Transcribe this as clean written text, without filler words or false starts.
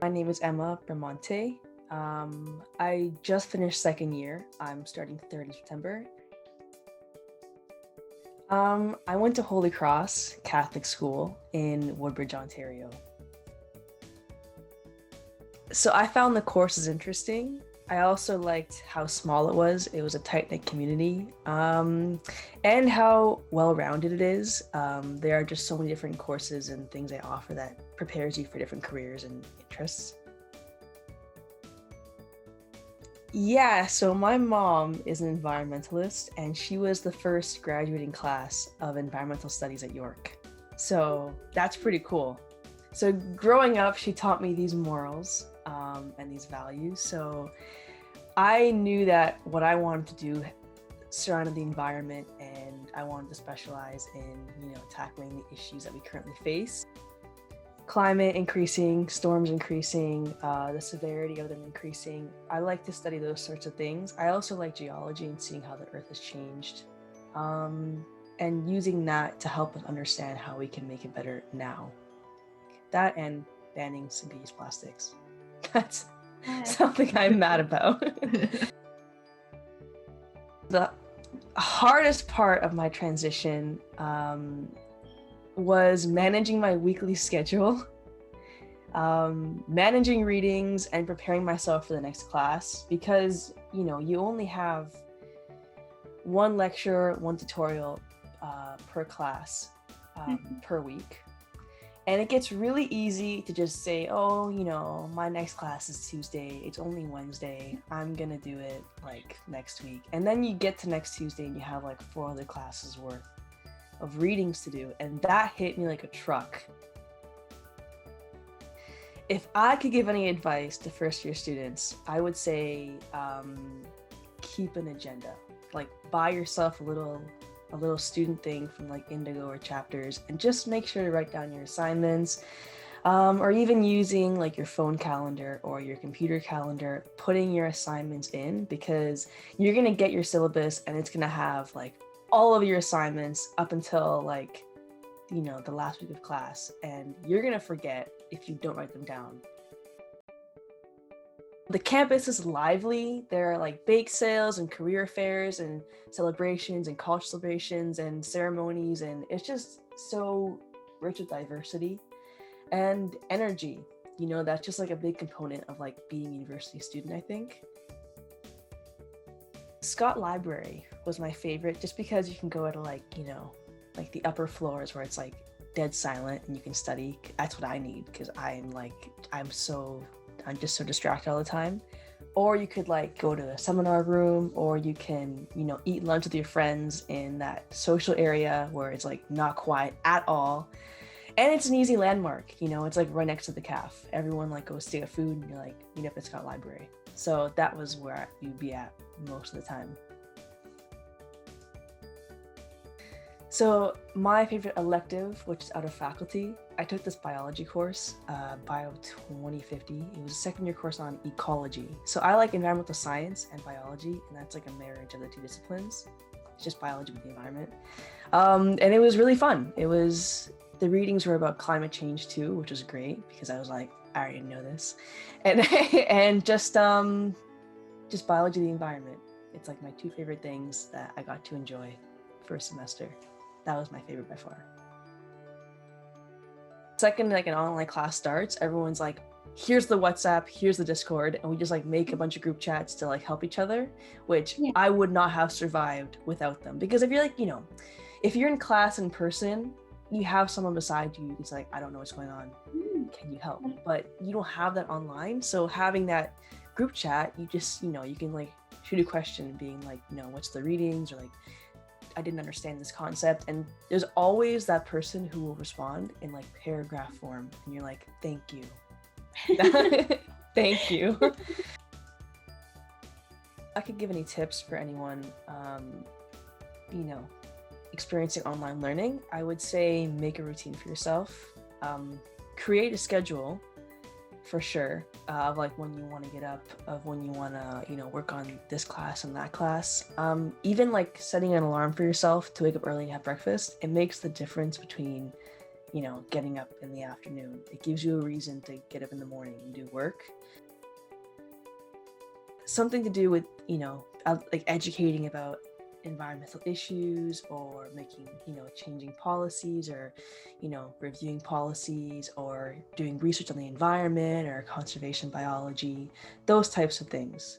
My name is Emma Bermonte. I just finished second year. I'm starting third in September. I went to Holy Cross Catholic School in Woodbridge, Ontario. So I found the courses interesting. I also liked how small it was. It was a tight-knit community, and how well-rounded it is. There are just so many different courses and things they offer that prepares you for different careers and interests. Yeah, so my mom is an environmentalist, and she was the first graduating class of environmental studies at York. So that's pretty cool. So growing up, she taught me these morals and these values. So I knew that what I wanted to do surrounded the environment, and I wanted to specialize in, tackling the issues that we currently face. Climate increasing, storms increasing, the severity of them increasing. I like to study those sorts of things. I also like geology and seeing how the earth has changed, and using that to help us understand how we can make it better now. That and banning single-use plastics. That's something I'm mad about. The hardest part of my transition was managing my weekly schedule, managing readings, and preparing myself for the next class, because you only have one lecture, one tutorial per class per week. And it gets really easy to just say, oh, my next class is Tuesday. It's only Wednesday. I'm going to do it next week. And then you get to next Tuesday and you have 4 other classes worth of readings to do. And that hit me like a truck. If I could give any advice to first year students, I would say keep an agenda. Buy yourself a little student thing from Indigo or Chapters, and just make sure to write down your assignments, or even using your phone calendar or your computer calendar, putting your assignments in, because you're going to get your syllabus and it's going to have all of your assignments up until the last week of class, and you're going to forget if you don't write them down. The campus is lively. There are bake sales and career fairs and celebrations and college celebrations and ceremonies, and it's just so rich with diversity and energy. That's just a big component of being a university student, I think. Scott Library was my favorite, just because you can go to the upper floors where it's dead silent and you can study. That's what I need, because I'm just so distracted all the time. Or you could go to a seminar room, or you can eat lunch with your friends in that social area where it's not quiet at all, and it's an easy landmark. It's right next to the caf. Everyone goes to get food, and you're meet up at Scott Library. So that was where you'd be at most of the time. So my favorite elective, which is out of faculty, I took this biology course, Bio 2050. It was a second year course on ecology. So I like environmental science and biology, and that's a marriage of the two disciplines. It's just biology with the environment. And it was really fun. The readings were about climate change too, which was great, because I was I already know this. And just biology of the environment. It's my 2 favorite things that I got to enjoy first semester. That was my favorite by far. Second, an online class starts, everyone's here's the WhatsApp, here's the Discord, and we just make a bunch of group chats to help each other, which I would not have survived without them. Because if you're if you're in class in person, you have someone beside you who's I don't know what's going on, can you help? But you don't have that online. So having that group chat, you just you can shoot a question being what's the readings, or I didn't understand this concept, and there's always that person who will respond in paragraph form, and you're thank you. Thank you. I could give any tips for anyone experiencing online learning. I would say make a routine for yourself, create a schedule for sure, of when you want to get up, of when you want to work on this class and that class. Even setting an alarm for yourself to wake up early and have breakfast, it makes the difference between getting up in the afternoon. It gives you a reason to get up in the morning and do work. Something to do with, like educating about environmental issues, or making, changing policies, or, reviewing policies, or doing research on the environment or conservation biology, those types of things.